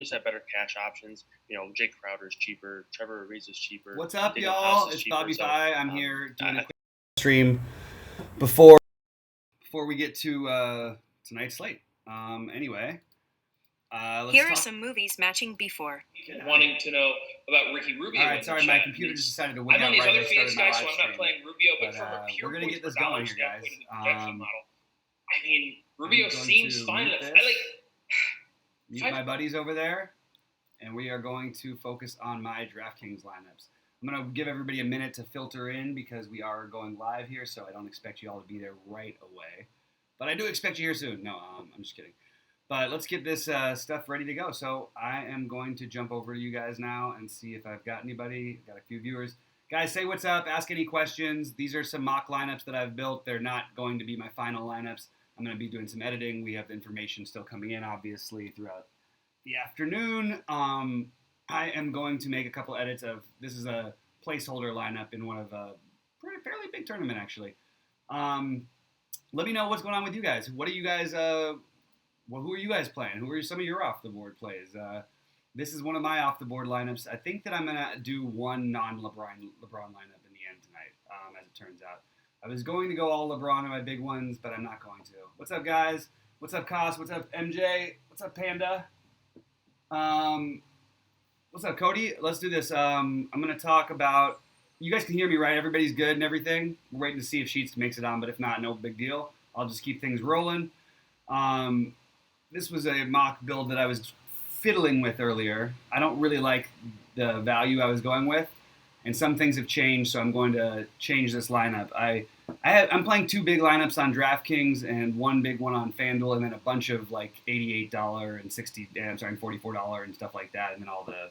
just have better cash options. Jake Crowder's cheaper, Trevor Ariza's cheaper. What's up, David Haas y'all? is It's cheaper. BobbyFi. So I'm here doing a I quick stream before we get to tonight's slate. Anyway, let's Here are talk. some movies matching before. Wanting to know about Ricky Rubio. All right, in sorry, the my chat. computer just decided to I'm wing on out these right other as I started Phoenix my guys, live so I'm stream. not playing Rubio, but But from a pure we're gonna points get per this going dollar here, guys. standpoint in the projection model, I mean, I'm Rubio going seems to fine mute enough. this. I like. Mute my buddies over there, and we are going to focus on my DraftKings lineups. I'm going to give everybody a minute to filter in because we are going live here, so I don't expect you all to be there right away. But I do expect you here soon. No, I'm just kidding. But let's get this stuff ready to go. So I am going to jump over to you guys now and see if I've got anybody. Got a few viewers. Guys, say what's up. Ask any questions. These are some mock lineups that I've built. They're not going to be my final lineups. I'm going to be doing some editing. We have the information still coming in, obviously, throughout the afternoon. I am going to make a couple edits of, this is a placeholder lineup in one of a fairly big tournament, actually. Let me know what's going on with you guys. What are you guys, who are you guys playing? Who are some of your off-the-board plays? This is one of my off-the-board lineups. I think that I'm going to do one non-LeBron lineup in the end tonight, as it turns out. I was going to go all LeBron on my big ones, but I'm not going to. What's up, guys? What's up, Kos? What's up, MJ? What's up, Panda? What's up, Cody? Let's do this. I'm going to talk about, you guys can hear me, right? Everybody's good and everything? We're waiting to see if Sheets makes it on, but if not, no big deal. I'll just keep things rolling. This was a mock build that I was fiddling with earlier. I don't really like the value I was going with, and some things have changed, so I'm going to change this lineup. I'm playing two big lineups on DraftKings and one big one on FanDuel, and then a bunch of like $88 and $44 and stuff like that, and then all the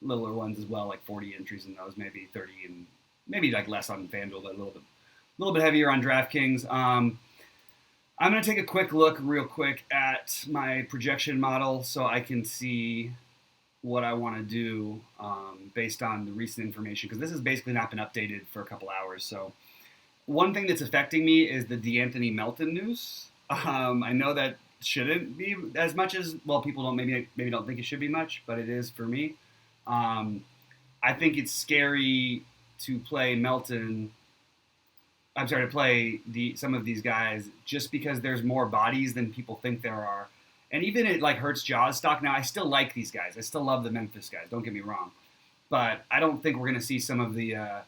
littler ones as well, like 40 entries in those, maybe 30 and maybe like less on FanDuel, but a little bit heavier on DraftKings. I'm going to take a quick look real quick at my projection model so I can see what I want to do based on the recent information, because this has basically not been updated for a couple hours. So one thing that's affecting me is the DeAnthony Melton news. I know that shouldn't be as much as, well, people don't maybe don't think it should be much, but it is for me. I think it's scary to play Melton. I'm sorry, to play some of these guys just because there's more bodies than people think there are. And even it like hurts Jaws stock. Now, I still like these guys. I still love the Memphis guys. Don't get me wrong. But I don't think we're going to see some of the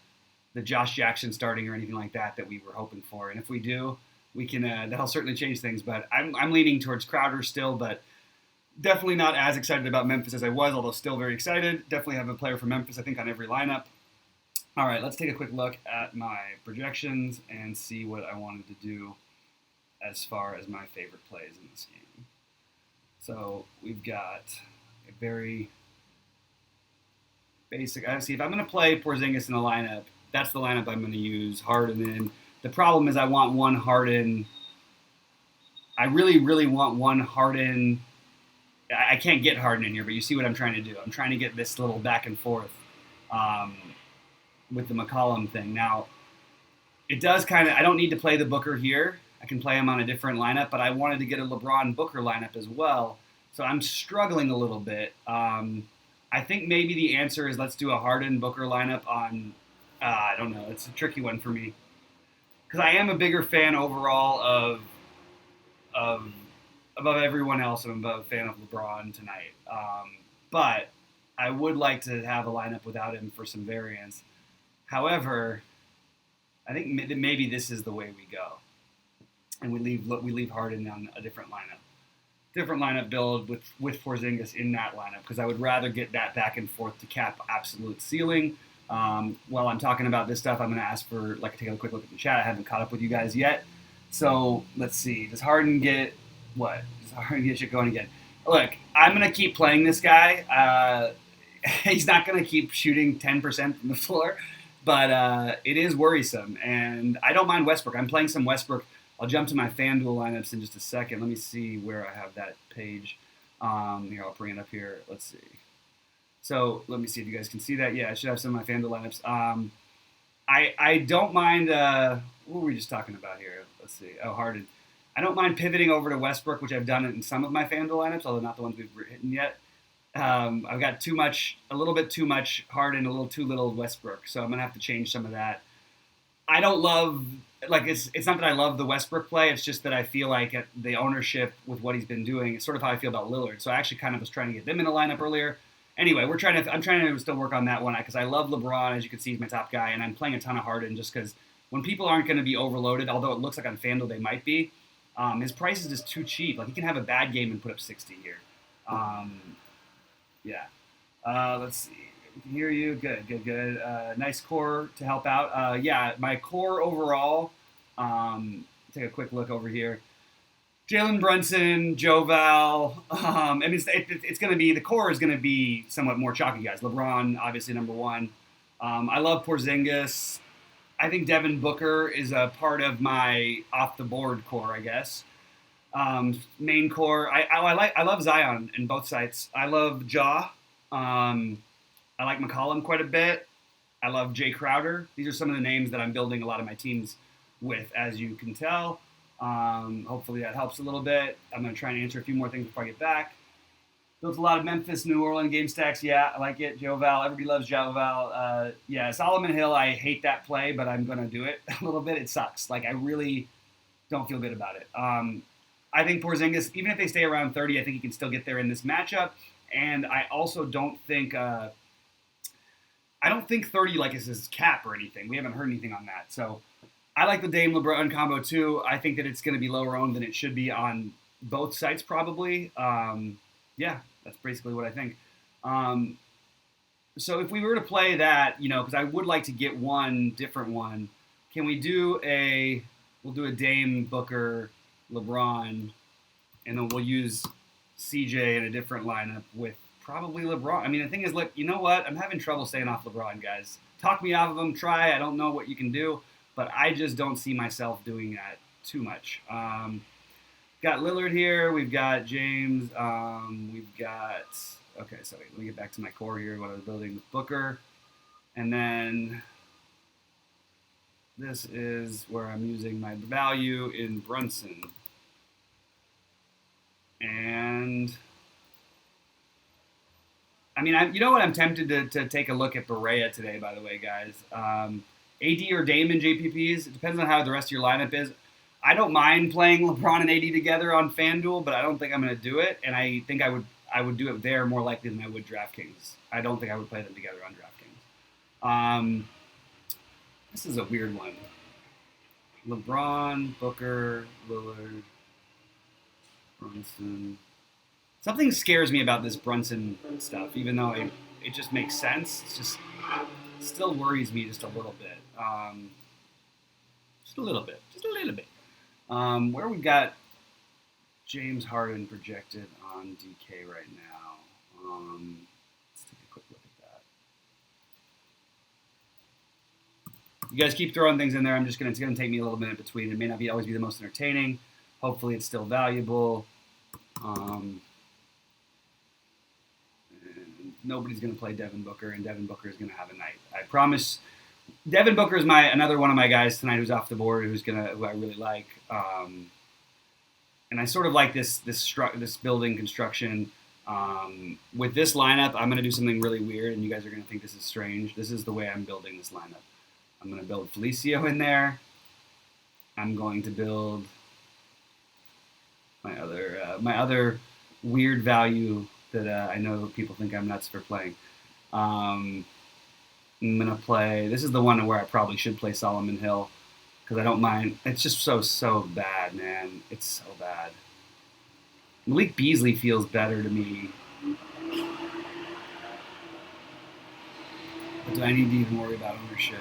Josh Jackson starting or anything like that we were hoping for. And if we do, we can that'll certainly change things. But I'm leaning towards Crowder still, but definitely not as excited about Memphis as I was, although still very excited. Definitely have a player from Memphis, I think, on every lineup. All right, let's take a quick look at my projections and see what I wanted to do as far as my favorite plays in this game. So we've got a very basic. I see if I'm going to play Porzingis in a lineup, that's the lineup I'm going to use. Harden in. The problem is I want one Harden. I really, really want one Harden. I can't get Harden in here, but you see what I'm trying to do. I'm trying to get this little back and forth. With the McCollum thing. Now, it does kind of, I don't need to play the Booker here. I can play him on a different lineup, but I wanted to get a LeBron Booker lineup as well. So I'm struggling a little bit. I think maybe the answer is let's do a Harden Booker lineup on, I don't know, it's a tricky one for me. Because I am a bigger fan overall of above everyone else, I'm a fan of LeBron tonight. But I would like to have a lineup without him for some variance. However, I think maybe this is the way we go, and we leave Harden on a different lineup build with Porzingis in that lineup, because I would rather get that back and forth to cap absolute ceiling. While I'm talking about this stuff, I'm going to ask for take a quick look at the chat. I haven't caught up with you guys yet, so let's see. Does Harden get what? Does Harden get shit going again? Look, I'm going to keep playing this guy. He's not going to keep shooting 10% from the floor. But it is worrisome, and I don't mind Westbrook. I'm playing some Westbrook. I'll jump to my FanDuel lineups in just a second. Let me see where I have that page. Here, I'll bring it up here. Let's see. So let me see if you guys can see that. Yeah, I should have some of my FanDuel lineups. I don't mind. What were we just talking about here? Let's see. Oh, Harden. I don't mind pivoting over to Westbrook, which I've done in some of my FanDuel lineups, although not the ones we've written yet. I've got a little bit too much Harden, a little too little Westbrook. So I'm gonna have to change some of that. I don't love it's not that I love the Westbrook play. It's just that I feel like the ownership with what he's been doing is sort of how I feel about Lillard. So I actually kind of was trying to get them in the lineup earlier. Anyway, I'm trying to still work on that one because I love LeBron, as you can see, he's my top guy, and I'm playing a ton of Harden just because when people aren't going to be overloaded, although it looks like on FanDuel they might be, his price is just too cheap. Like he can have a bad game and put up 60 here. Let's see. We can hear you. Good. Nice core to help out. My core overall. Take a quick look over here. Jalen Brunson, Joe Val. It's going to be, the core is going to be somewhat more chalky guys. LeBron, obviously number one. I love Porzingis. I think Devin Booker is a part of my off the board core, I guess. Main core. I love Zion in both sites. I love Ja. I like McCollum quite a bit. I love Jay Crowder. These are some of the names that I'm building a lot of my teams with, as you can tell. Hopefully that helps a little bit. I'm going to try and answer a few more things before I get back. Built a lot of Memphis, New Orleans game stacks. Yeah, I like it. Joe Val. Everybody loves Joe Val. Solomon Hill, I hate that play, but I'm going to do it a little bit. It sucks. I really don't feel good about it. I think Porzingis, even if they stay around 30, I think he can still get there in this matchup. And I also don't think 30 is his cap or anything. We haven't heard anything on that. So I like the Dame LeBron combo too. I think that it's going to be lower owned than it should be on both sites probably. That's basically what I think. So if we were to play that, because I would like to get one different one, can we do we'll do a Dame, Booker, LeBron, and then we'll use CJ in a different lineup with probably LeBron. I mean, the thing is, look, you know what? I'm having trouble staying off LeBron, guys. Talk me off of him. Try. I don't know what you can do, but I just don't see myself doing that too much. Got Lillard here. We've got James. Okay, so let me get back to my core here, what I was building with Booker. And then this is where I'm using my value in Brunson. And I mean, you know what? I'm tempted to take a look at Berea today, by the way, guys. AD or Dame in JPPs. It depends on how the rest of your lineup is. I don't mind playing LeBron and AD together on FanDuel, but I don't think I'm going to do it. And I think I would do it there more likely than I would DraftKings. I don't think I would play them together on DraftKings. This is a weird one. LeBron, Booker, Lillard, Brunson. Something scares me about this Brunson stuff, even though it just makes sense. It still worries me just a little bit. Just a little bit. Where we got James Harden projected on DK right now. Let's take a quick look at that. You guys keep throwing things in there. It's going to take me a little minute between. It may not always be the most entertaining. Hopefully it's still valuable. Nobody's going to play Devin Booker, and Devin Booker is going to have a night. I promise. Devin Booker is another one of my guys tonight who's off the board, who I really like. And I sort of like this building construction. With this lineup, I'm going to do something really weird, and you guys are going to think this is strange. This is the way I'm building this lineup. I'm going to build Felicio in there. I'm going to build my other weird value that I know people think I'm nuts for playing. I'm going to play... This is the one where I probably should play Solomon Hill because I don't mind. It's just so bad, man. It's so bad. Malik Beasley feels better to me. But do I need to even worry about ownership?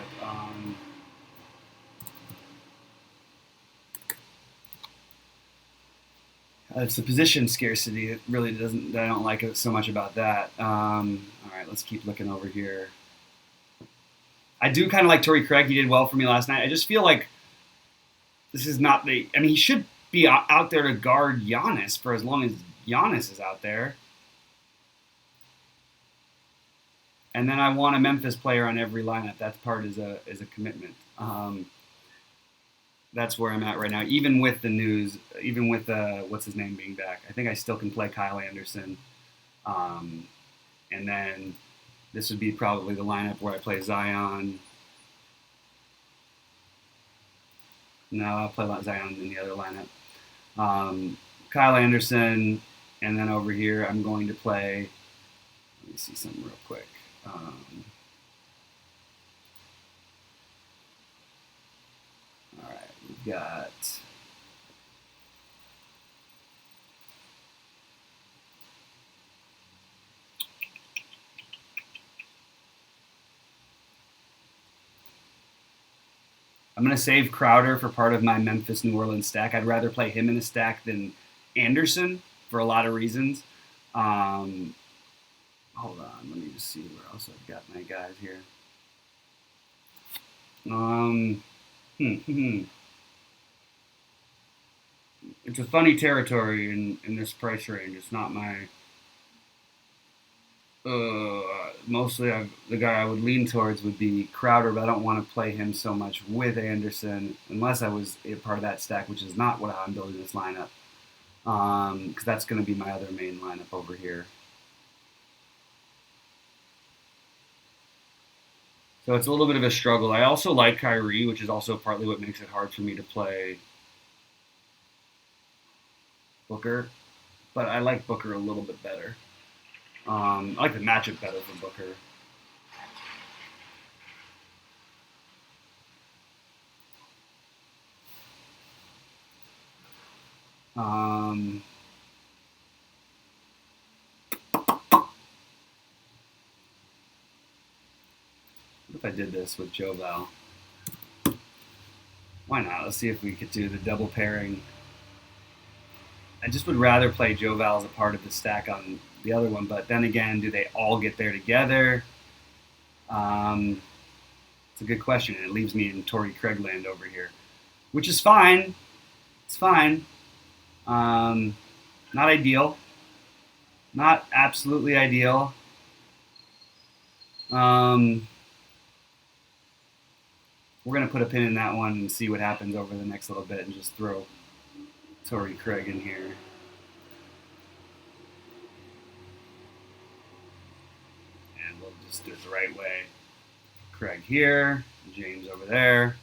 It's the position scarcity. It really doesn't. I don't like it so much about that. All right, let's keep looking over here. I do kind of like Torrey Craig. He did well for me last night. I just feel like this is not the. I mean, he should be out there to guard Giannis for as long as Giannis is out there. And then I want a Memphis player on every lineup. That part is a commitment. That's where I'm at right now. Even with the news, even with what's his name being back, I think I still can play Kyle Anderson. And then this would be probably the lineup where I play Zion. No, I'll play Zion in the other lineup. Kyle Anderson, and then over here I'm going to play. Let me see something real quick. All right, we've got. I'm going to save Crowder for part of my Memphis-New Orleans stack. I'd rather play him in a stack than Anderson for a lot of reasons. Hold on. Let me just see where else I've got my guys here. It's a funny territory in this price range. It's not my... mostly the guy I would lean towards would be Crowder, but I don't want to play him so much with Anderson unless I was a part of that stack, which is not what I'm building this lineup, because that's going to be my other main lineup over here. So it's a little bit of a struggle. I also like Kyrie, which is also partly what makes it hard for me to play Booker, but I like Booker a little bit better. I like the matchup better for Booker. What if I did this with Joe Val? Why not? Let's see if we could do the double pairing. I just would rather play Joe Val as a part of the stack on the other one, but then again, do they all get there together? It's a good question, and it leaves me in Torrey Craig land over here, which is fine. It's fine. Not ideal. Not absolutely ideal. We're going to put a pin in that one and see what happens over the next little bit and just throw Torrey Craig in here. And we'll just do it the right way. Craig here, James over there.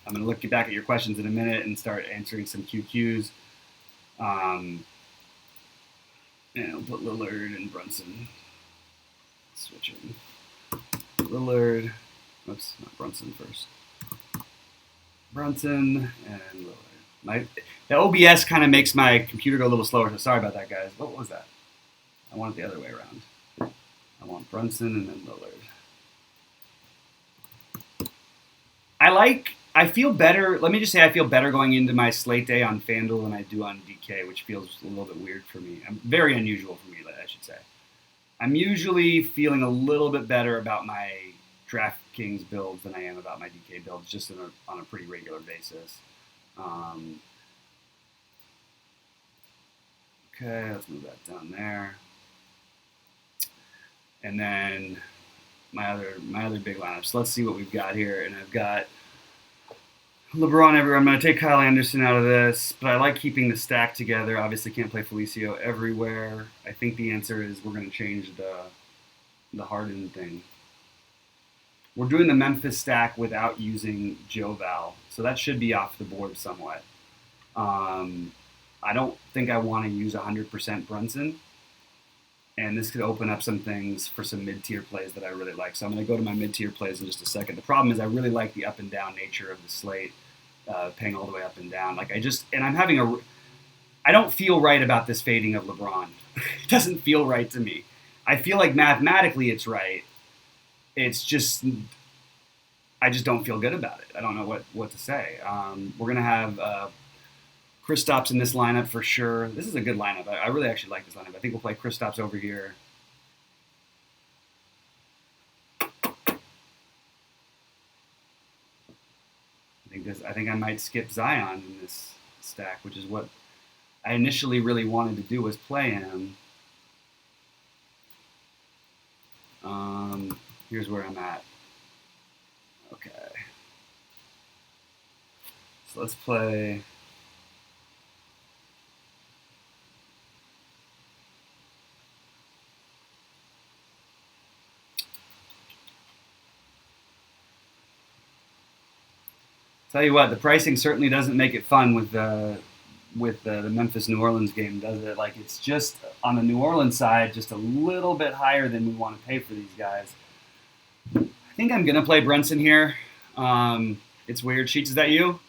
I'm going to look back at your questions in a minute and start answering some QQs. And we'll put Lillard and Brunson. Switching. Lillard. Oops, not Brunson first. Brunson and Lillard. The OBS kind of makes my computer go a little slower, so sorry about that, guys. What was that? I want it the other way around. I want Brunson and then Lillard. I feel better. Let me just say I feel better going into my slate day on FanDuel than I do on DK, which feels a little bit weird for me. Very unusual for me, I should say. I'm usually feeling a little bit better about my DraftKings builds than I am about my DK builds, just on a pretty regular basis. Okay, let's move that down there. And then my other big lineups. So let's see what we've got here. And I've got LeBron everywhere. I'm going to take Kyle Anderson out of this, but I like keeping the stack together. Obviously can't play Felicio everywhere. I think the answer is we're going to change the Harden thing. We're doing the Memphis stack without using Joe Val, so that should be off the board somewhat. I don't think I want to use 100% Brunson, and this could open up some things for some mid-tier plays that I really like. So I'm going to go to my mid-tier plays in just a second. The problem is I really like the up and down nature of the slate, paying all the way up and down. I don't feel right about this fading of LeBron. It doesn't feel right to me. I feel like mathematically it's right. It's just, I just don't feel good about it. I don't know what to say. We're going to have Kristaps in this lineup for sure. This is a good lineup. I really actually like this lineup. I think we'll play Kristaps over here. I think I might skip Zion in this stack, which is what I initially really wanted to do, was play him. Here's where I'm at. Okay. So let's play. Tell you what, the pricing certainly doesn't make it fun with the Memphis New Orleans game, does it? Like, it's just on the New Orleans side, just a little bit higher than we want to pay for these guys. I think I'm gonna play Brunson here. It's weird. Sheets, is that you?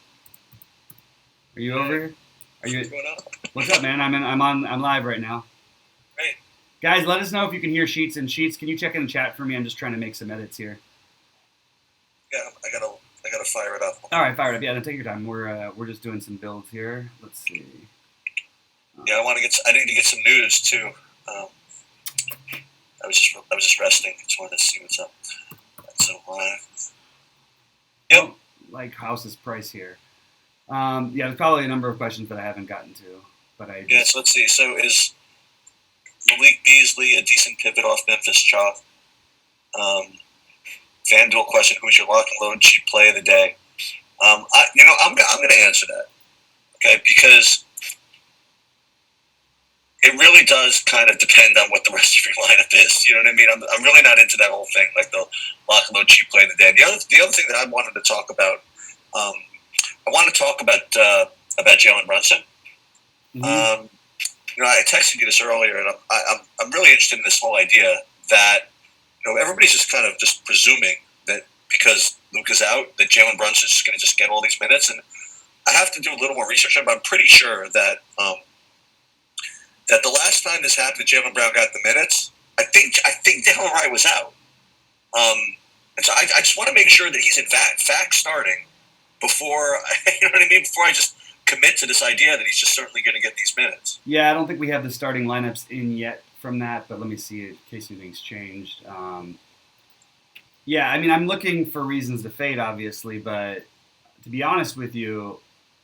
Are you over here? Are you? What's going on? What's up, man? I'm live right now. Great. Guys, let us know if you can hear Sheets. And Sheets, can you check in the chat for me? I'm just trying to make some edits here. Yeah, I gotta fire it up. All right, fire it up. Yeah, then take your time. We're just doing some builds here. Let's see. Yeah, I need to get some news too. I was just resting. Just wanted to see what's up. So Yep. Well, like house's price here. Yeah, there's probably a number of questions that I haven't gotten to, but I just... Yeah, so let's see. So is Malik Beasley a decent pivot off Memphis chalk? FanDuel question: who's your lock and load cheap play of the day? I'm going to answer that, okay? Because it really does kind of depend on what the rest of your lineup is. You know what I mean? I'm really not into that whole thing, like the lock and load cheap play of the day. The other thing that I wanted to talk about, I want to talk about Jalen Brunson. Mhm. I texted you this earlier, and I'm really interested in this whole idea that everybody's just kind of just presuming that because Luke is out, that Jalen Brunson's just going to just get all these minutes. And I have to do a little more research on it, but I'm pretty sure that that the last time this happened, Jaylen Brown got the minutes. I think Dylan Wright was out, and so I just want to make sure that he's in fact starting before before I just commit to this idea that he's just certainly going to get these minutes. Yeah, I don't think we have the starting lineups in yet from that, but let me see in case anything's changed. Yeah, I mean, I'm looking for reasons to fade, obviously, but to be honest with you,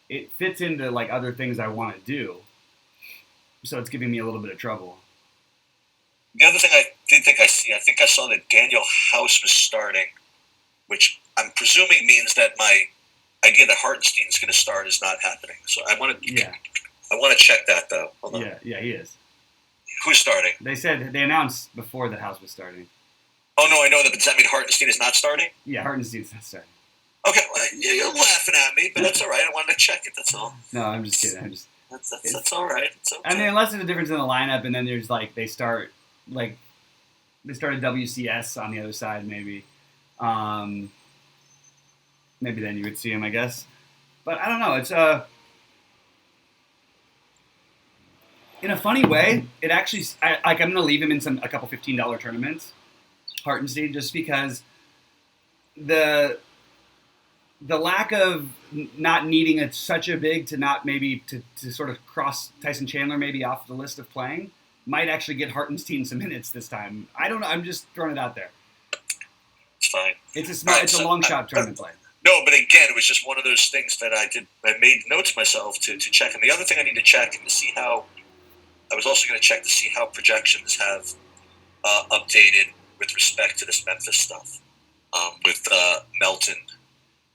it fits into like other things I want to do, so it's giving me a little bit of trouble. The other thing I think I saw that Daniel House was starting, which I'm presuming means that my idea that Hartenstein's going to start is not happening. So I want to check that though. Hold on. Yeah, he is. Who's starting? They announced before that House was starting. Oh no, I know that. But does that mean Hartenstein is not starting? Yeah, Hartenstein's not starting. Okay, well, you're laughing at me, but that's all right. I wanted to check it. That's all. No, I'm just kidding. That's all right. It's okay. I mean, unless there's a difference in the lineup, and then there's like they started WCS on the other side, maybe. Maybe then you would see him, I guess. But I don't know. It's in a funny way. It actually, I'm going to leave him in a couple $15 tournaments, Hartenstein, just because the lack of not needing such a big to not maybe to sort of cross Tyson Chandler maybe off the list of playing might actually get Hartenstein some minutes this time. I don't know. I'm just throwing it out there. It's fine. It's a long shot tournament play. No, but again, it was just one of those things that I made notes myself to check. And the other thing I need to check and to see how, I was also going to check to see how projections have updated with respect to this Memphis stuff with Melton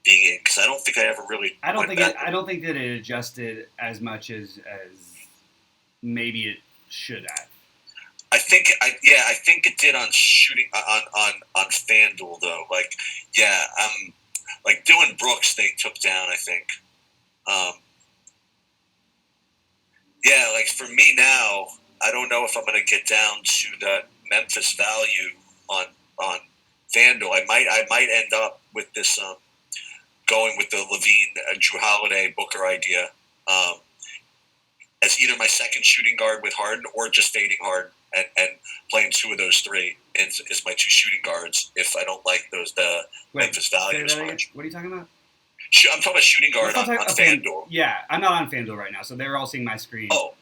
being in, because I don't think I ever really. I don't think that it adjusted as much as maybe it should have. I think it did on shooting on FanDuel though. Like Dylan Brooks, they took down. I think. Like for me now, I don't know if I'm going to get down to the Memphis value on FanDuel. I might end up with this going with the Levine, Drew Holiday, Booker idea as either my second shooting guard with Harden or just fading Harden and playing two of those three is my two shooting guards if I don't like the Memphis value as much. What are you talking about? I'm talking about shooting guard on FanDuel. Yeah, I'm not on FanDuel right now, so they're all seeing my screen. Oh,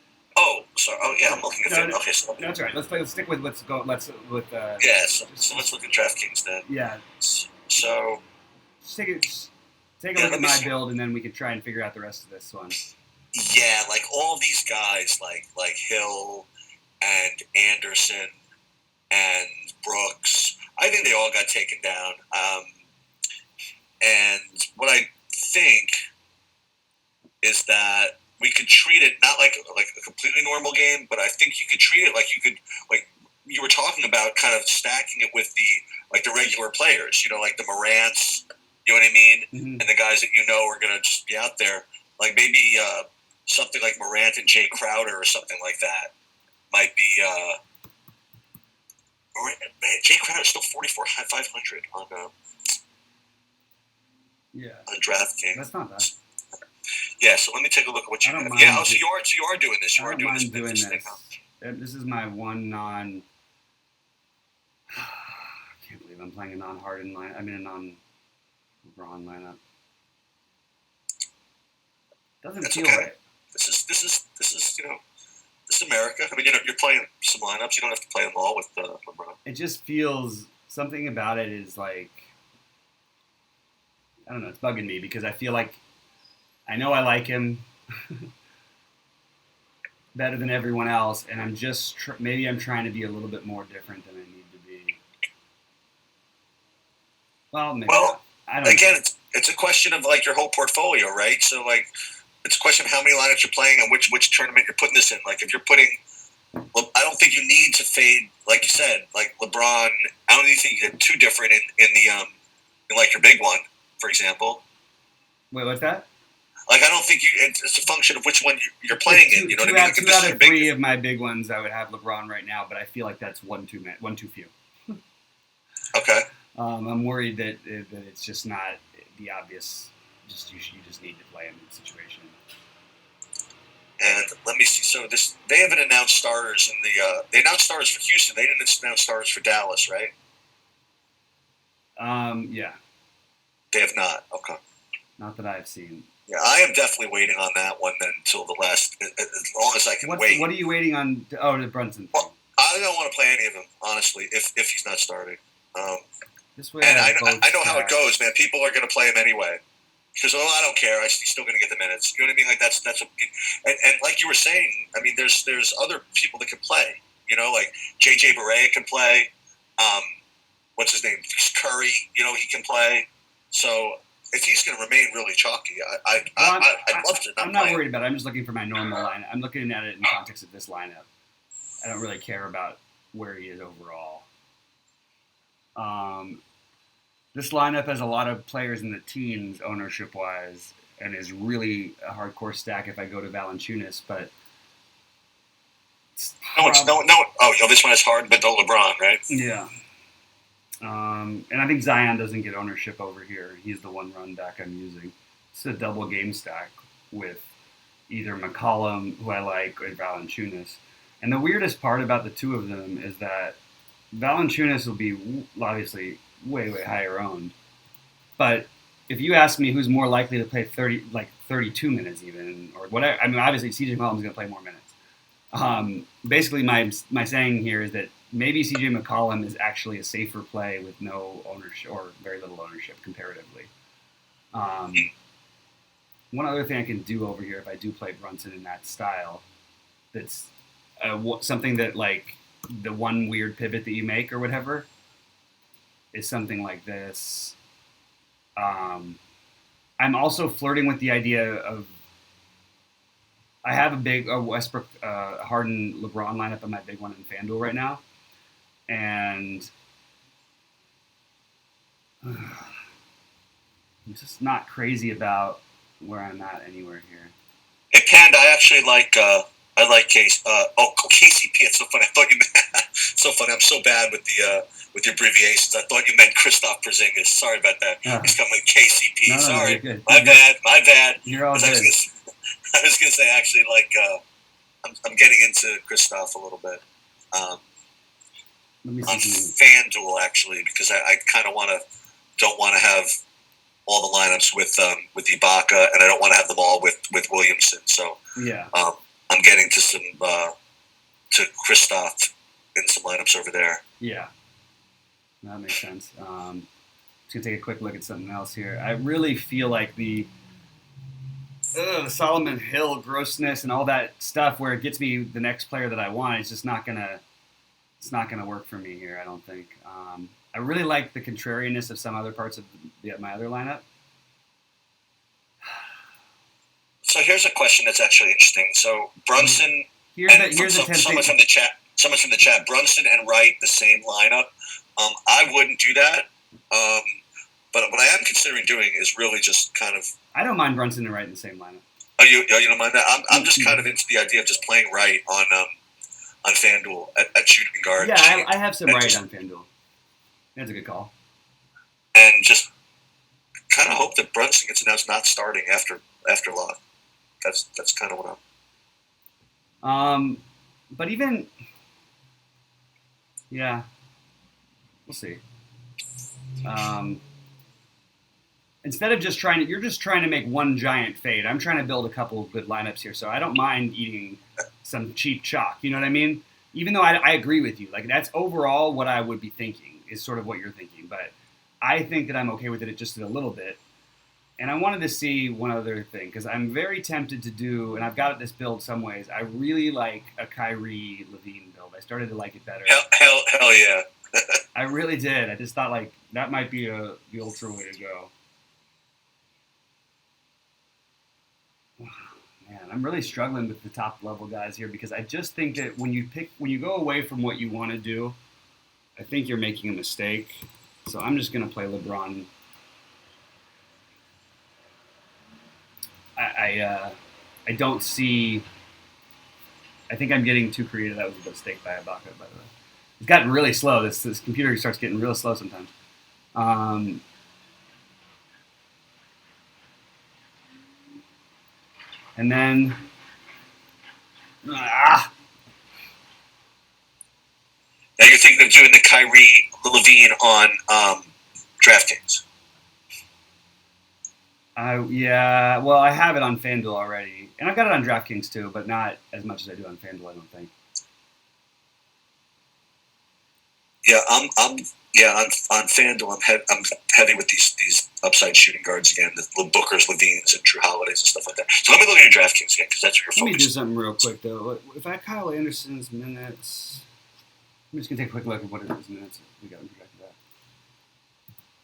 sorry. Oh, yeah, I'm looking at FanDuel. Okay, so that's right. Let's stick with let's go. Let's with. Yeah, so let's look at DraftKings then. Yeah. So. Take a look at my build, and then we can try and figure out the rest of this one. Yeah, like all these guys, like Hill and Anderson and Brooks, I think they all got taken down. And what I think is that we could treat it not like a completely normal game, but I think you could treat it like you were talking about, kind of stacking it with the regular players, like the Morants You know what I mean? Mm-hmm. And the guys that you know are going to just be out there. Like maybe something like Morant and Jay Crowder or something like that might be. Jay Crowder is still 44,500 on DraftKings. That's not bad. Yeah, so let me take a look at what you have. Yeah, so you are doing this. You are doing this. Thing, huh? This is my one non. I can't believe I'm playing a non-Harden line. I mean a non-LeBron lineup. Doesn't That's feel okay. right. This is this is America. I mean, you're playing some lineups. You don't have to play them all with LeBron. It just feels something about it is like, I don't know. It's bugging me because I feel like I know I like him better than everyone else, and I'm just maybe I'm trying to be a little bit more different than I need to be. Well, maybe not. I don't know. It's a question of like your whole portfolio, right? So like, it's a question of how many lineups you're playing and which tournament you're putting this in. Like if you're putting, well, I don't think you need to fade, like you said, like LeBron. I don't even think you get too different in like your big one, for example. Wait, what's that? Like I don't think it's a function of which one you're playing in. You know what I mean? Like, two out of three of my big ones, I would have LeBron right now, but I feel like that's one too few. Okay. I'm worried that it's just not the obvious. You just need to play him in the situation. And let me see. So they haven't announced starters in the. They announced starters for Houston. They didn't announce starters for Dallas, right? Yeah. They have not. Okay. Not that I've seen. Yeah, I am definitely waiting on that one then until the last, as long as I can wait. What are you waiting on? The Brunson thing. Well, I don't want to play any of them, honestly, if he's not starting. This way, and I know how it goes, man. People are going to play him anyway. Because, I don't care. He's still going to get the minutes. You know what I mean? Like, that's and like you were saying, I mean, there's other people that can play. You know, like J.J. Barea can play. What's his name? Curry, he can play. So if he's going to remain really chalky, I'd love to not I'm not play worried about it. I'm just looking for my normal lineup. I'm looking at it in context of this lineup. I don't really care about where he is overall. This lineup has a lot of players in the teens ownership-wise and is really a hardcore stack if I go to Valanciunas, but... No. Oh, this one is hard, but no LeBron, right? Yeah. And I think Zion doesn't get ownership over here. He's the one run back I'm using. It's a double game stack with either McCollum, who I like, or Valanciunas. And the weirdest part about the two of them is that Valanciunas will be obviously way, way higher owned. But if you ask me who's more likely to play 32 minutes even, or whatever, I mean, obviously CJ McCollum's going to play more minutes. Basically, my saying here is that maybe CJ McCollum is actually a safer play with no ownership or very little ownership comparatively. One other thing I can do over here if I do play Brunson in that style, that's something that like the one weird pivot that you make or whatever is something like this. I'm also flirting with the idea of I have a big Westbrook, Harden, LeBron lineup on my big one in FanDuel right now, and I'm just not crazy about where I'm at anywhere here. Hey, Panda, I actually like Case. KCP. It's so funny. I thought you meant so funny. I'm so bad with the abbreviations. I thought you meant Kristaps Porzingis. Sorry about that. He's coming with KCP. No, sorry, good. My bad. You're all good. I was gonna say actually, like I'm getting into Kristaps a little bit on FanDuel actually because I kind of don't want to have all the lineups with Ibaka, and I don't want to have them all with Williamson. So yeah, I'm getting to some to Kristaps in some lineups over there. Yeah, that makes sense. Just gonna take a quick look at something else here. I really feel like the Solomon Hill grossness and all that stuff, where it gets me the next player that I want, it's just not gonna work for me here. I don't think. I really like the contrariness of some other parts of my other lineup. So here's a question that's actually interesting. So Brunson, someone from the chat, Brunson and Wright, the same lineup. I wouldn't do that. But what I am considering doing is really just kind of. I don't mind Brunson and Wright in the same lineup. Oh, you don't mind that? I'm just kind of into the idea of just playing Wright on FanDuel at shooting guard. Yeah, I have some Wright on FanDuel. That's a good call. And just kind of hope that Brunson gets announced not starting after Love. That's kind of what I'm. But even, yeah, we'll see. Instead of just you're just trying to make one giant fade. I'm trying to build a couple of good lineups here, so I don't mind eating some cheap chalk. You know what I mean? Even though I agree with you, like that's overall what I would be thinking is sort of what you're thinking, but I think that I'm okay with it just a little bit. And I wanted to see one other thing because I'm very tempted to do, and I've got this build some ways. I really like a Kyrie Levine build. I started to like it better. Hell yeah! I really did. I just thought like that might be the ultra way to go. Man, I'm really struggling with the top level guys here because I just think that when you go away from what you want to do, I think you're making a mistake. So I'm just gonna play LeBron. I don't see. I think I'm getting too creative. That was a mistake by Ibaka, by the way. It's gotten really slow. This computer starts getting real slow sometimes. And then, Now you're thinking of doing the Kyrie Levine on DraftKings. Yeah, well, I have it on FanDuel already, and I've got it on DraftKings too, but not as much as I do on FanDuel. I don't think. Yeah, I'm on FanDuel. I'm heavy with these upside shooting guards again, the little Bookers, Levines, and True Holidays and stuff like that. So let me look at your DraftKings again because that's where you're Let me do focused. something real quick though. If I Kyle Anderson's minutes, I'm just gonna take a quick look at what it is minutes we got him projected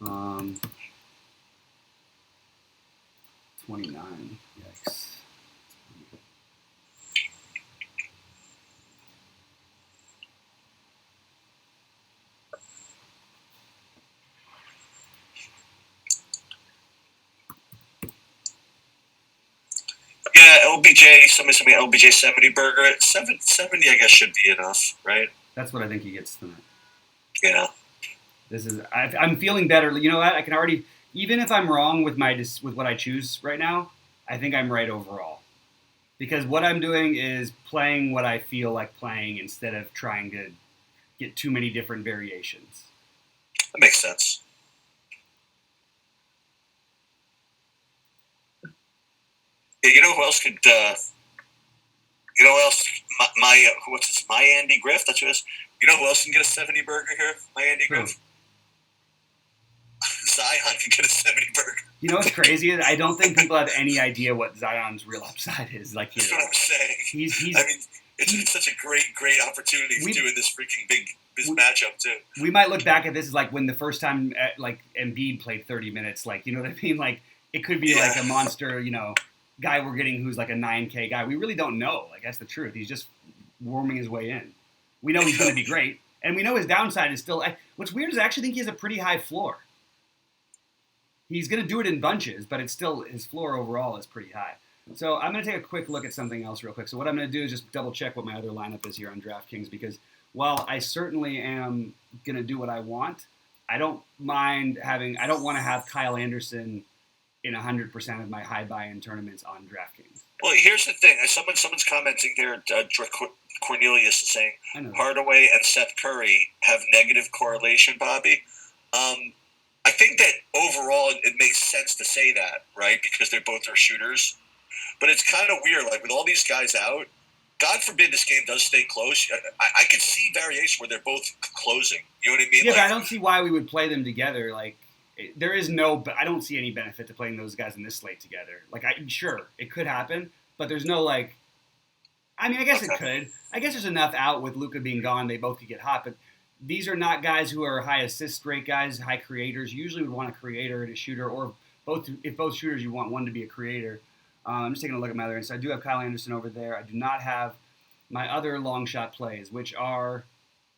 at. 29. Yikes. Yeah, LBJ. Somebody sent me LBJ 70 burger at 770. I guess should be enough, right? That's what I think he gets tonight. Yeah. This is. I'm feeling better. You know what? I can already. Even if I'm wrong with with what I choose right now, I think I'm right overall. Because what I'm doing is playing what I feel like playing instead of trying to get too many different variations. That makes sense. Yeah, you know who else could? You know who else? What's this? My Andy Griff. That's what it is. You know who else can get a 70 burger here? My Andy Griff. Zion can get a 70 burger. You know what's crazy? I don't think people have any idea what Zion's real upside is. Like, That's what I'm saying. I mean, it's such a great opportunity to do in this freaking big matchup too. We might look back at this as like when the first time like Embiid played 30 minutes. Like, you know what I mean? Like, it could be like a monster, you know, guy we're getting who's like a 9K guy. We really don't know. Like, that's the truth. He's just warming his way in. We know he's going to be great, and we know his downside is still. What's weird is I actually think he has a pretty high floor. He's going to do it in bunches, but it's still his floor overall is pretty high. So I'm going to take a quick look at something else real quick. So what I'm going to do is just double check what my other lineup is here on DraftKings, because while I certainly am going to do what I want, I don't mind having. I don't want to have Kyle Anderson in 100% of my high buy-in tournaments on DraftKings. Well, here's the thing. Someone's commenting there. Cornelius is saying Hardaway and Seth Curry have negative correlation, Bobby. I think that overall it makes sense to say that, right? Because they both are shooters. But it's kind of weird. Like, with all these guys out, God forbid this game does stay close. I could see variation where they're both closing. You know what I mean? Yeah, like, but I don't see why we would play them together. Like, there is no, I don't see any benefit to playing those guys in this slate together. Like, sure, it could happen, but there's no, like, I mean, I guess it could. I guess there's enough out with Luka being gone. They both could get hot, but these are not guys who are high assist rate guys, high creators. You usually would want a creator and a shooter, or both. If both shooters, you want one to be a creator. I'm just taking a look at my other end. So I do have Kyle Anderson over there. I do not have my other long shot plays, which are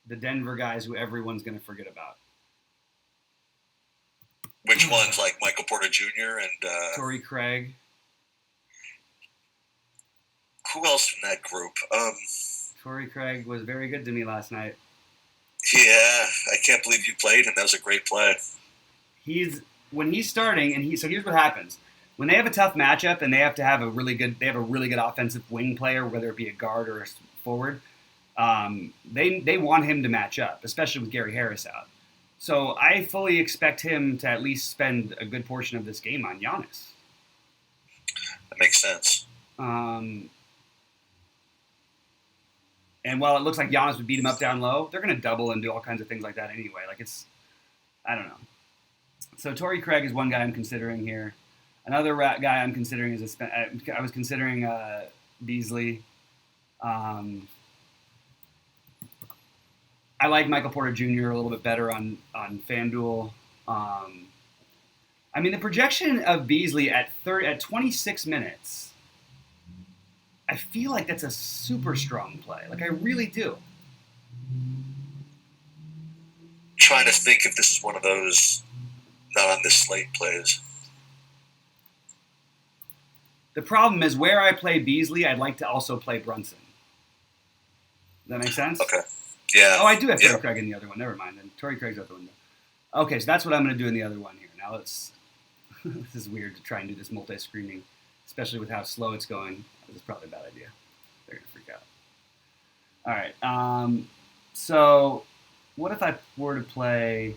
the Denver guys who everyone's going to forget about. Which ones, like Michael Porter Jr. and Torrey Craig. Who else from that group? Torrey Craig was very good to me last night. Yeah, I can't believe you played him. That was a great play. When he's starting, and so here's what happens. When they have a tough matchup and they have to have a really good offensive wing player, whether it be a guard or a forward, they want him to match up, especially with Gary Harris out. So I fully expect him to at least spend a good portion of this game on Giannis. That makes sense. And while it looks like Giannis would beat him up down low, they're going to double and do all kinds of things like that anyway. I don't know. So Torrey Craig is one guy I'm considering here. Another guy I'm considering is I was considering Beasley. I like Michael Porter Jr. a little bit better on FanDuel. I mean, the projection of Beasley at 26 minutes, I feel like that's a super strong play. Like, I really do. Trying to think if this is one of those not on this slate plays. The problem is where I play Beasley, I'd like to also play Brunson. Does that make sense? Okay. Yeah. Oh, I do have Torrey Craig in the other one. Never mind. Then Torrey Craig's out the window. Okay, so that's what I'm going to do in the other one here. Now let's. This is weird to try and do this multi-screening, especially with how slow it's going. This is probably a bad idea. They're going to freak out. All right. So what if I were to play?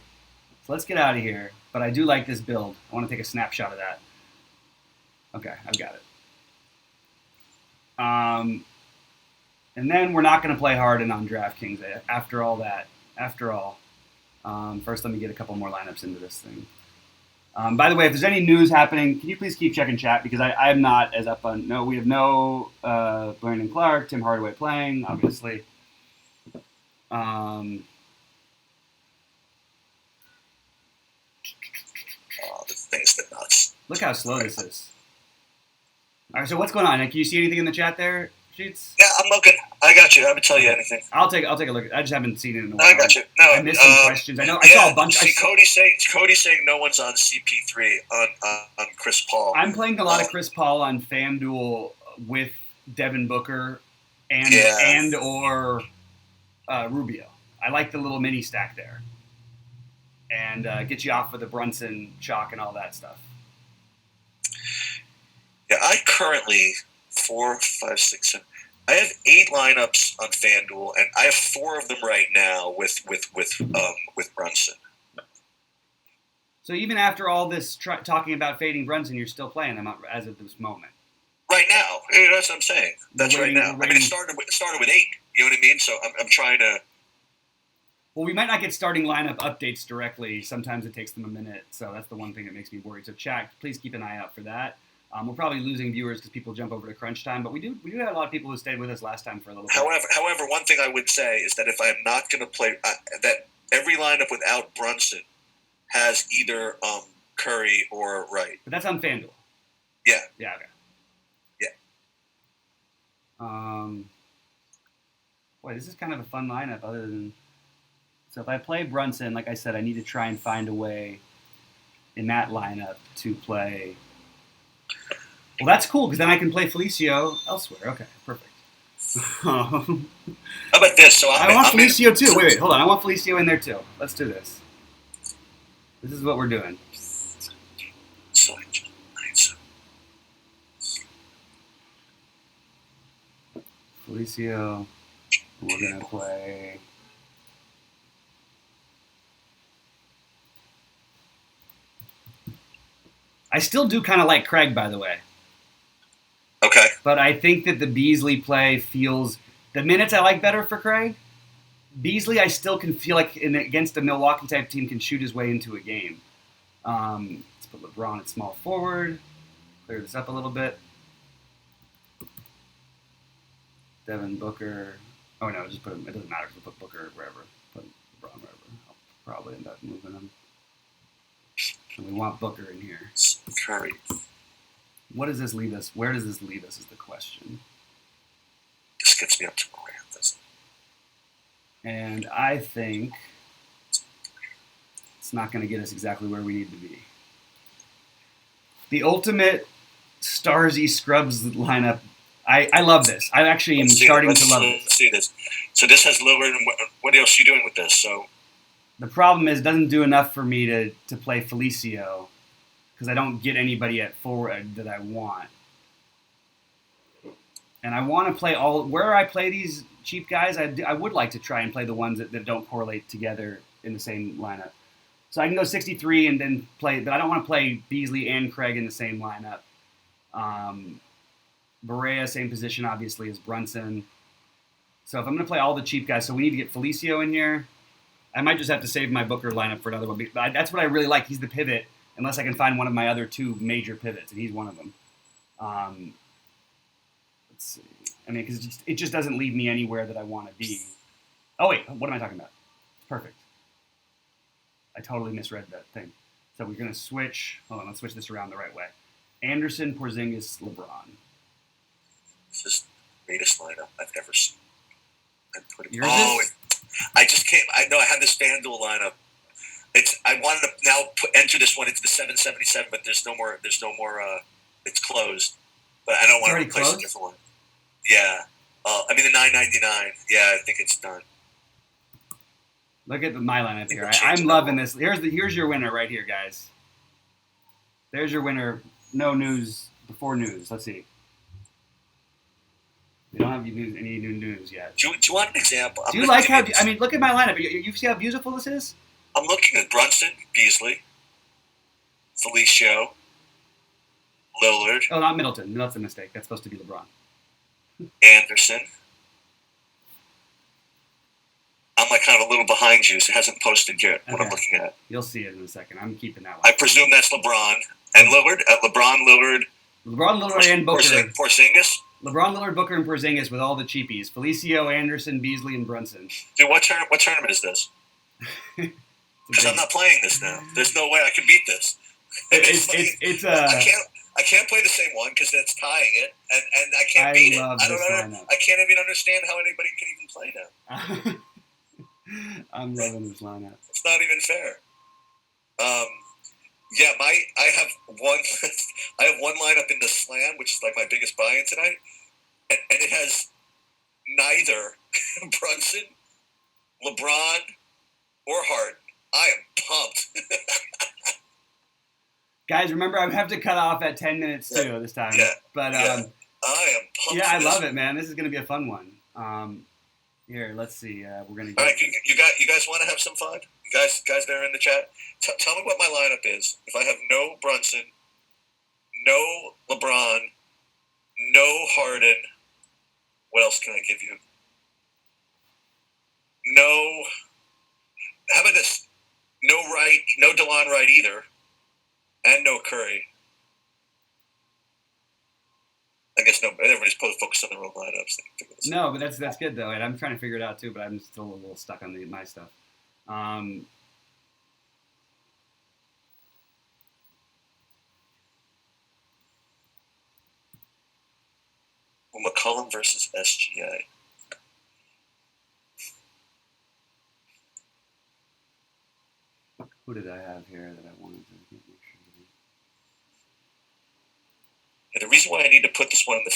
So let's get out of here. But I do like this build. I want to take a snapshot of that. Okay, I've got it. And then we're not going to play Harden on DraftKings after all that. After all, first let me get a couple more lineups into this thing. By the way, if there's any news happening, can you please keep checking chat because I'm not as up on. No, we have no Brandon Clark, Tim Hardaway playing, obviously. This thing's the nuts. Look how slow this is. All right, so what's going on? Can you see anything in the chat there, Sheets? Yeah, I'm looking. I got you. I haven't tell you anything. I'll take a look. I just haven't seen it in a while. I got you. No, I missed some questions. I saw a bunch. See, Cody's saying no one's on CP3 on Chris Paul. I'm playing a lot of Chris Paul on FanDuel with Devin Booker and or Rubio. I like the little mini stack there, and get you off with the Brunson chalk and all that stuff. Yeah, I currently 4, 5, 6, 7. I have 8 lineups on FanDuel, and I have 4 of them right now with Brunson. So even after all this talking about fading Brunson, you're still playing them as of this moment. Right now, that's what I'm saying. That's right now. I mean, it started with 8. You know what I mean? So I'm trying to. Well, we might not get starting lineup updates directly. Sometimes it takes them a minute, so that's the one thing that makes me worried. So chat, please keep an eye out for that. We're probably losing viewers because people jump over to crunch time, but we do have a lot of people who stayed with us last time for a little bit. However, one thing I would say is that if I am not going to play, that every lineup without Brunson has either Curry or Wright. But that's on FanDuel. Yeah. Yeah. Okay. Yeah. Boy, this is kind of a fun lineup. So if I play Brunson, like I said, I need to try and find a way in that lineup to play. Well, that's cool because then I can play Felicio elsewhere. Okay, perfect. How about this? So I want Felicio too. Wait, hold on. I want Felicio in there too. Let's do this. This is what we're doing. Felicio, we're gonna play. I still do kind of like Craig, by the way. Okay. But I think that the Beasley play feels the minutes I like better for Craig. Beasley, I still can feel like against a Milwaukee type team can shoot his way into a game. Let's put LeBron at small forward. Clear this up a little bit. Devin Booker. Oh no, just put him. It doesn't matter. We'll put Booker wherever. Put LeBron wherever. I'll probably end up moving him. And we want Booker in here. Curry. What does this leave us? Where does this leave us is the question. This gets me up to where this. And I think it's not going to get us exactly where we need to be. the ultimate Starsy Scrubs lineup. I love this. I actually am starting to love this. Let's see this. So this has Lillard, and what else are you doing with this? So the problem is it doesn't do enough for me to play Felicio because I don't get anybody at forward that I want. And I want to play where I play these cheap guys, I would like to try and play the ones that don't correlate together in the same lineup. So I can go 63 and then play, but I don't want to play Beasley and Craig in the same lineup. Berea, same position, obviously, as Brunson. So if I'm going to play all the cheap guys, so we need to get Felicio in here. I might just have to save my Booker lineup for another one. But that's what I really like. He's the pivot, unless I can find one of my other two major pivots, and he's one of them. Let's see. I mean, because it just doesn't leave me anywhere that I want to be. Oh, wait. What am I talking about? Perfect. I totally misread that thing. So we're going to switch. Hold on. Let's switch this around the right way. Anderson, Porzingis, LeBron. This is the greatest lineup I've ever seen. I just can't. I know I had this FanDuel lineup. I wanted to now enter this one into the 777, but there's no more. It's closed. But I don't want to replace a different one. Yeah. I mean the 999. Yeah, I think it's done. Look at my lineup here. I'm loving this. Here's your winner right here, guys. There's your winner. No news before news. Let's see. We don't have any new news yet. Do you want an example? Do you like how? I mean, look at my lineup. You see how beautiful this is? I'm looking at Brunson, Beasley, Felicio, Lillard. Oh, not Middleton. That's a mistake. That's supposed to be LeBron. Anderson. I'm like kind of a little behind you, so it hasn't posted yet what I'm looking at. You'll see it in a second. I'm keeping that one. I presume that's LeBron and Lillard. LeBron, Lillard, and Booker. Porzingis. LeBron, Lillard, Booker, and Porzingis with all the cheapies. Felicio, Anderson, Beasley, and Brunson. Dude, what tournament is this? Because I'm not playing this now. There's no way I can beat this. I can't play the same one because that's tying it, and I can't beat it. I can't even understand how anybody can even play now. I'm loving this lineup. It's not even fair. Yeah, I have one lineup in the Slam, which is like my biggest buy-in tonight, and it has neither Brunson, LeBron, or Harden. I am pumped. Guys, remember I have to cut off at 10 minutes too this time. Yeah. But I am pumped. Yeah, I love it, man. This is gonna be a fun one. Here, let's see. We're gonna. All right, you guys want to have some fun? You guys there in the chat, tell me what my lineup is. If I have no Brunson, no LeBron, no Harden, what else can I give you? No. How about this? No Wright, no DeLon Wright either, and no Curry. I guess no. Everybody's focused on their own lineups. No, but that's good though, and I'm trying to figure it out too. But I'm still a little stuck on my stuff. Well, McCollum versus SGA. Who did I have here that I wanted to make sure? And the reason why I need to put this one in the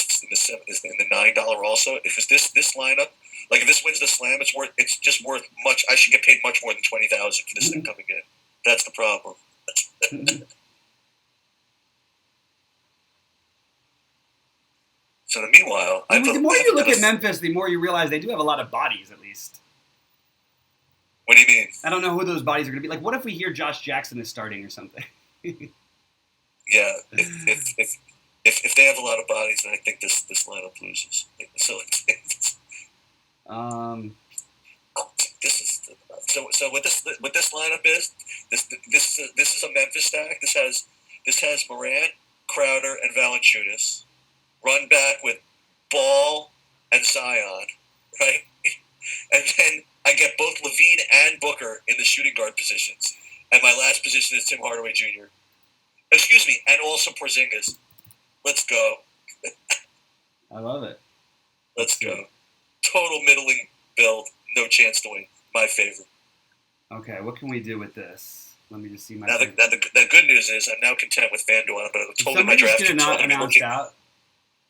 $9 also, if it's this lineup, like if this wins the Slam, it's just worth much. I should get paid much more than $20,000 for this thing coming in. That's the problem. So meanwhile, the more you look at Memphis, the more you realize they do have a lot of bodies, at least. What do you mean? I don't know who those bodies are going to be. Like, what if we hear Josh Jackson is starting or something? Yeah, if they have a lot of bodies, then I think this lineup loses. So so what this lineup is, this is a Memphis stack. This has Morant, Crowder, and Valanciunas. Run back with Ball and Zion, right? And then I get both Levine and Booker in the shooting guard positions. And my last position is Tim Hardaway Jr. Excuse me, and also Porzingis. Let's go. I love it. Let's go. Total middling build. No chance to win. My favorite. Okay, what can we do with this? Let me just see my. Now, the good news is I'm now content with FanDuel, but totally my Somebody just DraftKings. get So I'm announced out.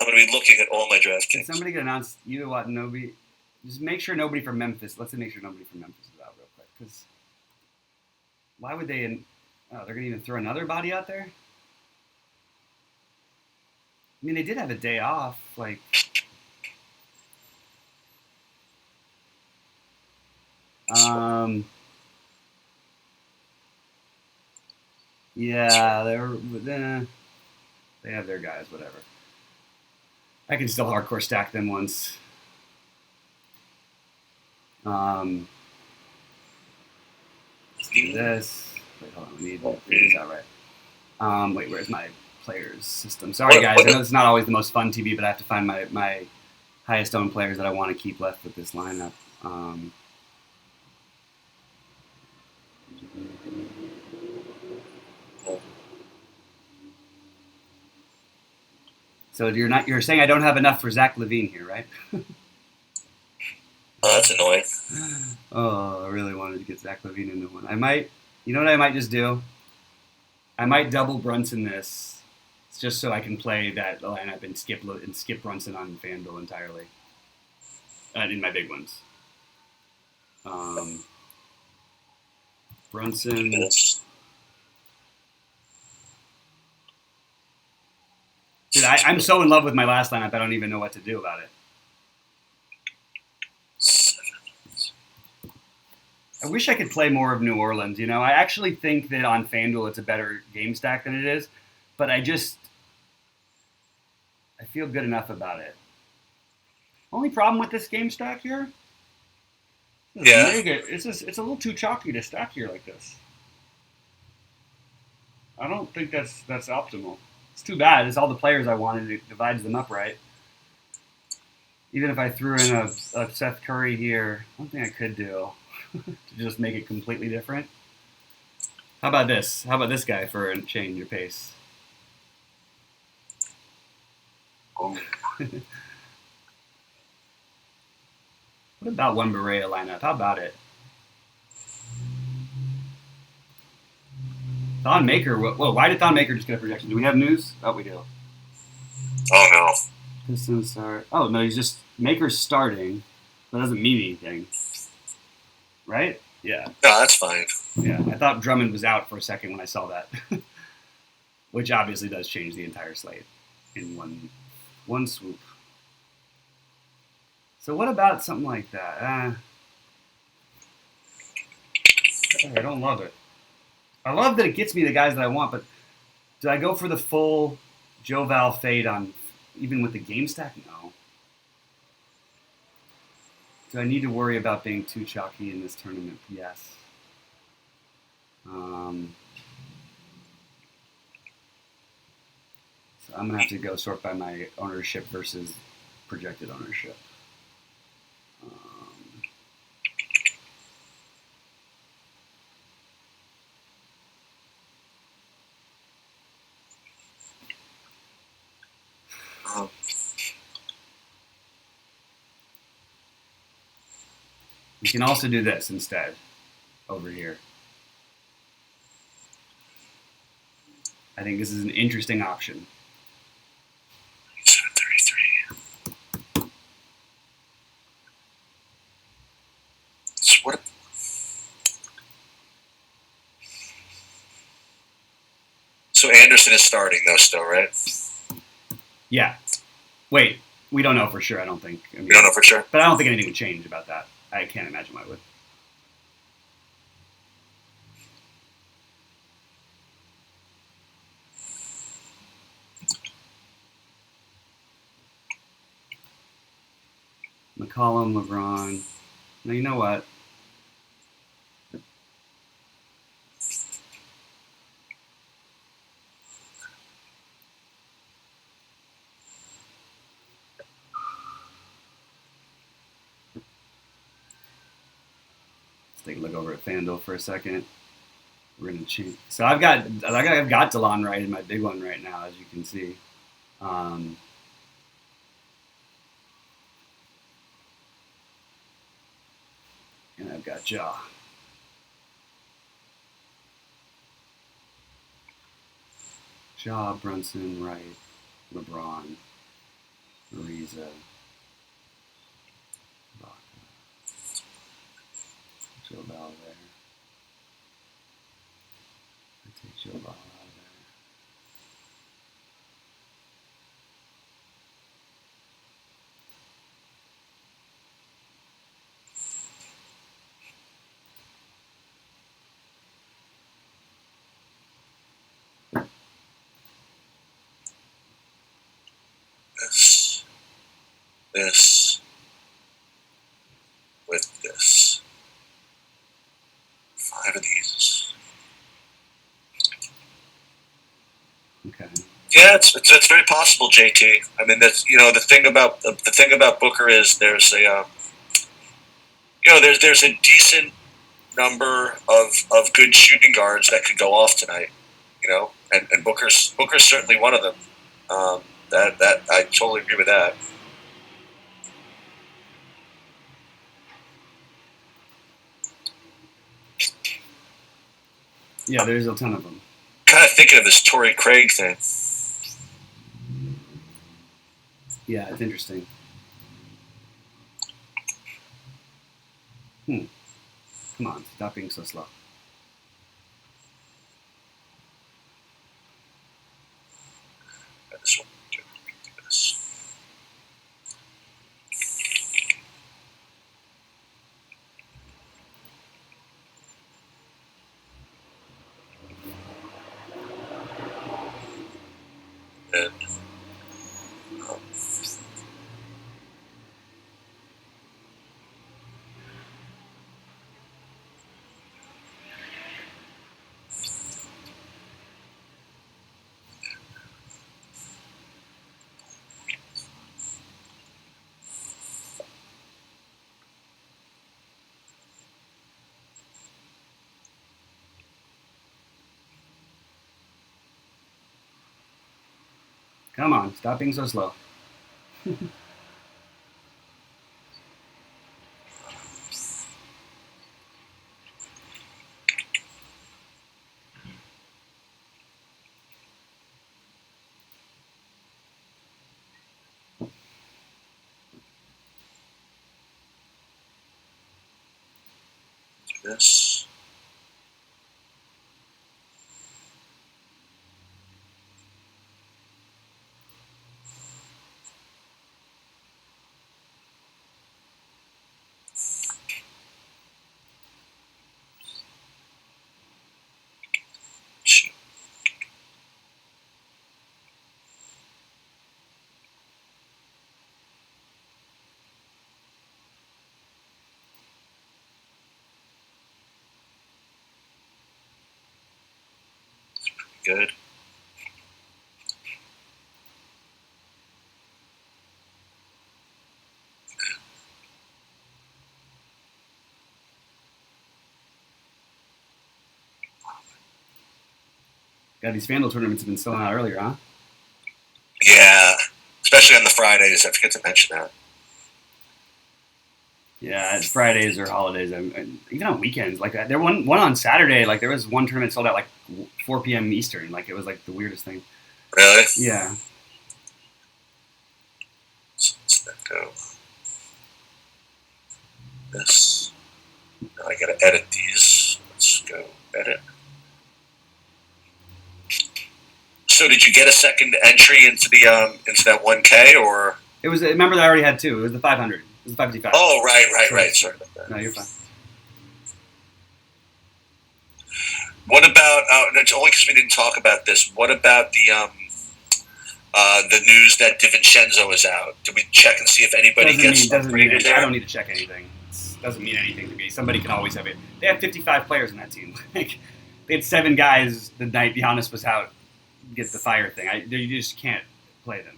going to be looking at all my Can DraftKings. somebody get announced? You what? Nobody. Just make sure nobody from Memphis. Let's make sure nobody from Memphis is out real quick. Because why would they? Oh, they're gonna even throw another body out there. I mean, they did have a day off. Like, yeah, they have their guys. Whatever. I can still hardcore stack them once. Let's do this. Wait, hold on. We need to figure this out right. Wait, where's my players system? Sorry, guys. I know it's not always the most fun TV, but I have to find my highest owned players that I want to keep left with this lineup. So you're saying I don't have enough for Zach LaVine here, right? Oh, that's annoying. Oh, I really wanted to get Zach LaVine into one. You know what I might just do? I might double Brunson this, just so I can play that lineup and skip Brunson on FanDuel entirely. In my big ones. Brunson. Yes. Dude, I'm so in love with my last lineup, I don't even know what to do about it. I wish I could play more of New Orleans. You know, I actually think that on FanDuel it's a better game stack than it is, but I feel good enough about it. Only problem with this game stack here? It's a little too chalky to stack here like this. I don't think that's optimal. It's too bad. It's all the players I wanted. It divides them up right. Even if I threw in a Seth Curry here, one thing I could do to just make it completely different. How about this? How about this guy for a change of pace? Oh. What about one Berea lineup? How about it? Thon Maker. Whoa, why did Thon Maker just get a projection? Do we have news? Oh, we do. Oh, no. Pistons start. Oh, no, Maker's starting. That doesn't mean anything. Right? Yeah. No, that's fine. Yeah, I thought Drummond was out for a second when I saw that. Which obviously does change the entire slate in one swoop. So what about something like that? I don't love it. I love that it gets me the guys that I want, but do I go for the full Joe Val fade on even with the game stack? No. Do I need to worry about being too chalky in this tournament? Yes. So I'm going to have to go sort by my ownership versus projected ownership. We can also do this instead over here. I think this is an interesting option. 733. So Anderson is starting though still, right? Yeah. Wait, we don't know for sure, I don't think. I mean, You don't know for sure? but I don't think anything would change about that. I can't imagine why it would. McCollum, LeBron. Now, you know what? Let's take a look over at FanDuel for a second. We're gonna change. So I've got Delon right in my big one right now, as you can see. And I've got Ja. Shaw, Brunson, Wright, LeBron, Ariza, Baca, Joe Val there. I take Joe Val out of there. This with this. 5 of these. Okay. Yeah, it's very possible, JT. I mean, that's the thing about Booker is there's a there's a decent number of good shooting guards that could go off tonight. And Booker's certainly one of them. That I totally agree with that. Yeah, there's a ton of them. Kind of thinking of this Torrey Craig thing. Yeah, it's interesting. Come on, stop being so slow. This one, do this. And Come on, stop being so slow. this. Good. God, these FanDuel tournaments have been selling out earlier, huh? Yeah, especially on the Fridays. I forget to mention that. Yeah, it's Fridays or holidays, and even on weekends. Like there one on Saturday. Like there was one tournament sold out like 4 p.m. Eastern. Like it was like the weirdest thing. Really? Yeah. So let's then go. This. Now I gotta edit these. Let's go edit. So did you get a second entry into that 1K or? It was. Remember that I already had two. It was the 500. It was the 555. Oh, right. Sorry about that. No, you're fine. What about? It's only because we didn't talk about this. What about the news that DiVincenzo is out? Did we check and see if anybody gets upgraded there? I don't need to check anything. It doesn't mean anything to me. Somebody can always have it. They have 55 players in that team. Like they had 7 guys the night Giannis was out. Get the fire thing. You just can't play them.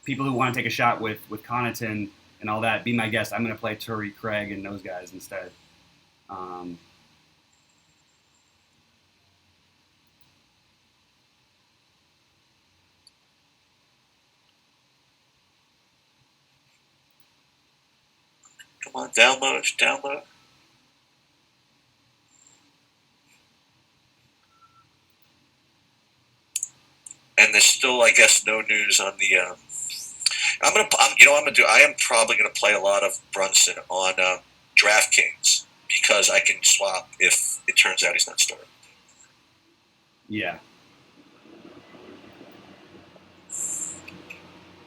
People who want to take a shot with Connaughton and all that, be my guest. I'm going to play Torrey Craig and those guys instead. Come on, download. and there's still, I guess, no news on the. I am probably gonna play a lot of Brunson on DraftKings because I can swap if it turns out he's not starting. Yeah.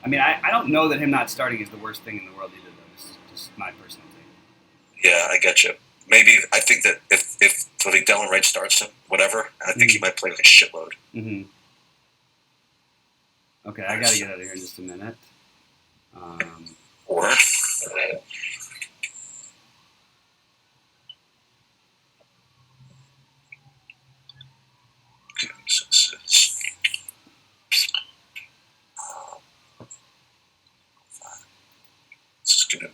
I mean, I don't know that him not starting is the worst thing in the world either, though. This is just my personal take. Yeah, I get you. Maybe I think that if Dylan Wright starts him, whatever, I think he might play like a shitload. Mm-hmm. Okay, I gotta get out of here in just a minute. Or this is gonna be.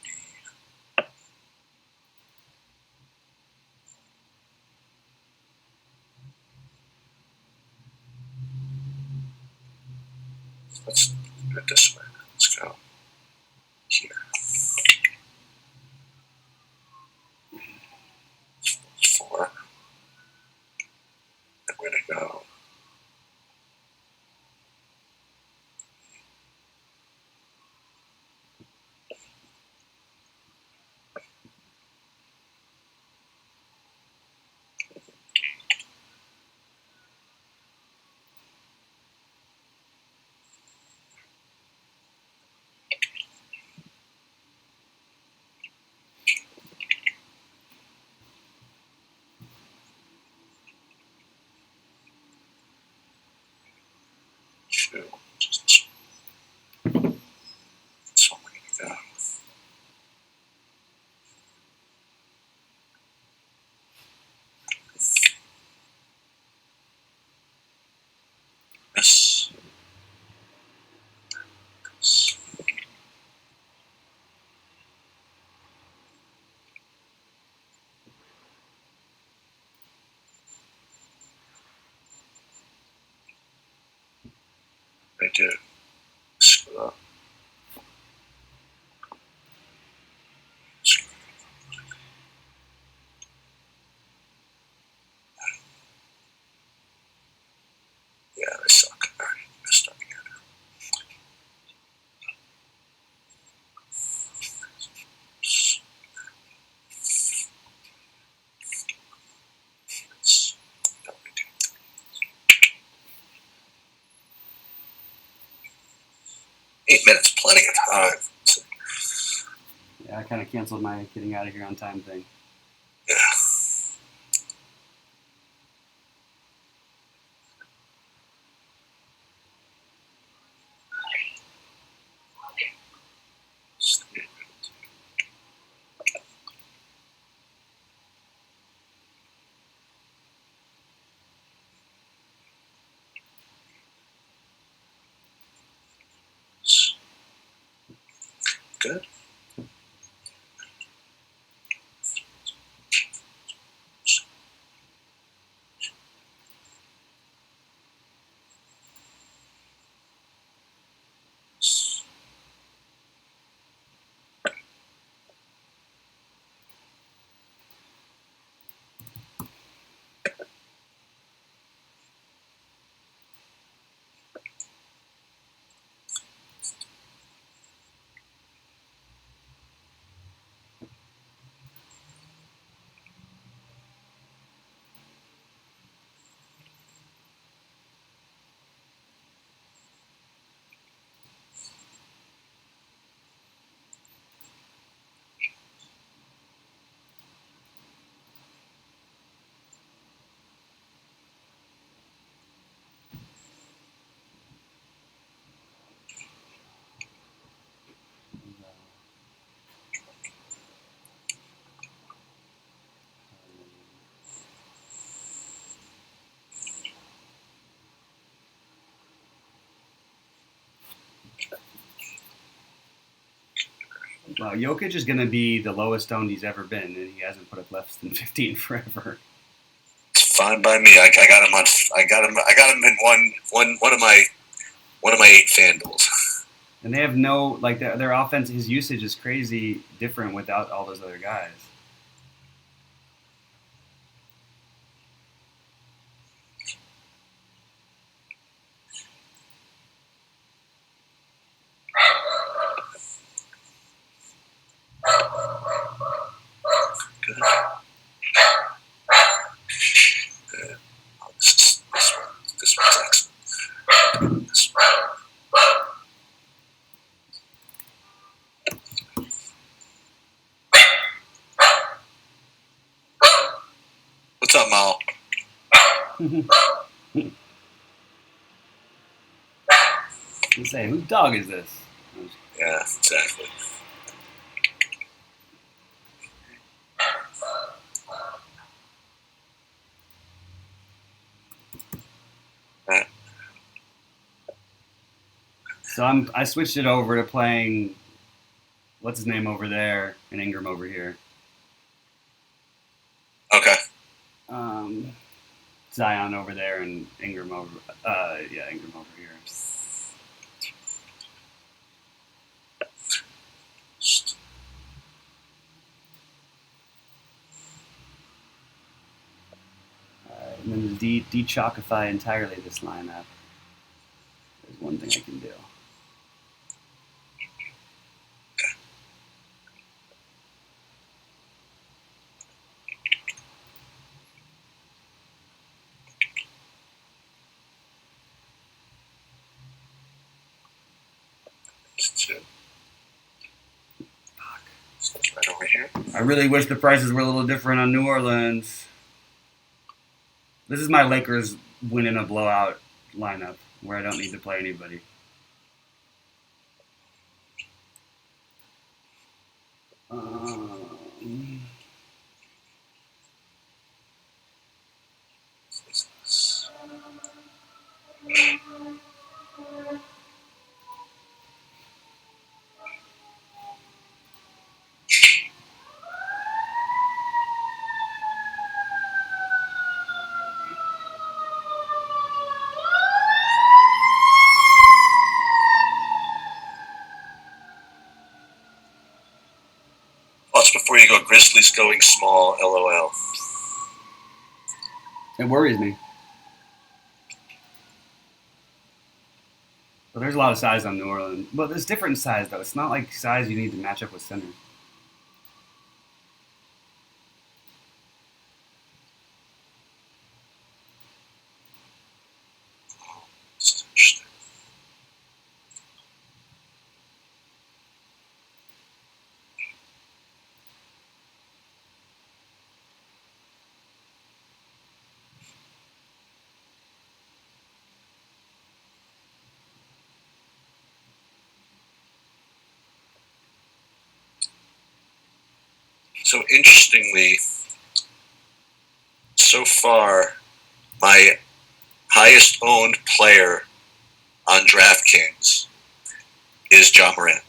Let's do it this way. Let's go here. 4. And we're gonna go. Just so we're gonna go. This. I did. Screw up. Yeah, I suck. All right, messed up again. No big deal. 8 minutes, plenty of time. Yeah, I kind of canceled my getting out of here on time thing. Yeah. Good. Wow, Jokic is going to be the lowest owned he's ever been, and he hasn't put up less than 15 forever. It's fine by me. I got him on. I got him in one of my 8 FanDuels. And they have no, like, their offense, his usage is crazy different without all those other guys. Say, whose dog is this? Yeah, exactly. So I switched it over to playing, what's his name over there, and Ingram over here. Okay. Zion over there and Ingram over, Ingram over here. And then de-chalkify entirely this lineup. There's one thing I can do. Right over here. I really wish the prices were a little different on New Orleans. This is my Lakers winning a blowout lineup where I don't need to play anybody. Plus, before you go, Grizzlies going small, LOL. It worries me. But there's a lot of size on New Orleans. But there's different size, though. It's not like size you need to match up with centers. So interestingly, so far, my highest owned player on DraftKings is Ja Morant.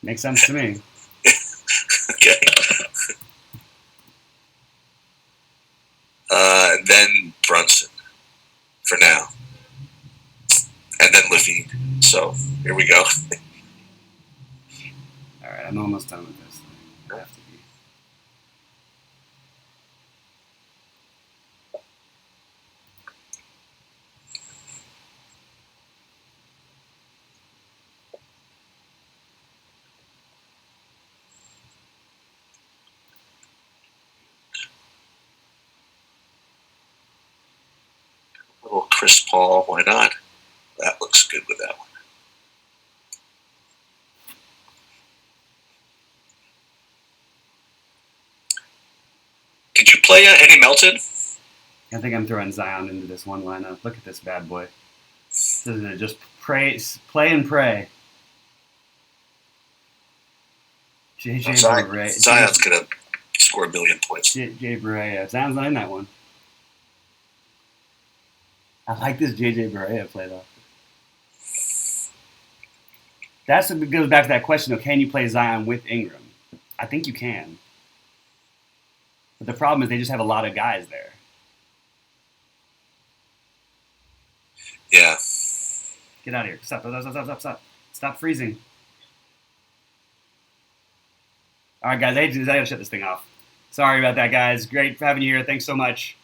Makes sense to me. Okay. Then Brunson for now. And then Levine. So here we go. All right, I'm almost done with this. I have to be. A little Chris Paul, why not? That looks good with that one. Did you play Eddie Melton? I think I'm throwing Zion into this one lineup. Look at this bad boy. This is it. Just play and pray. JJ Barea. Zion's going to score 1 million points. JJ Barea. Zion's not in that one. I like this JJ Barea play, though. That's what goes back to that question of can you play Zion with Ingram? I think you can. But the problem is they just have a lot of guys there. Yeah. Get out of here. Stop. Stop freezing. All right, guys. I gotta shut this thing off. Sorry about that, guys. Great for having you here. Thanks so much.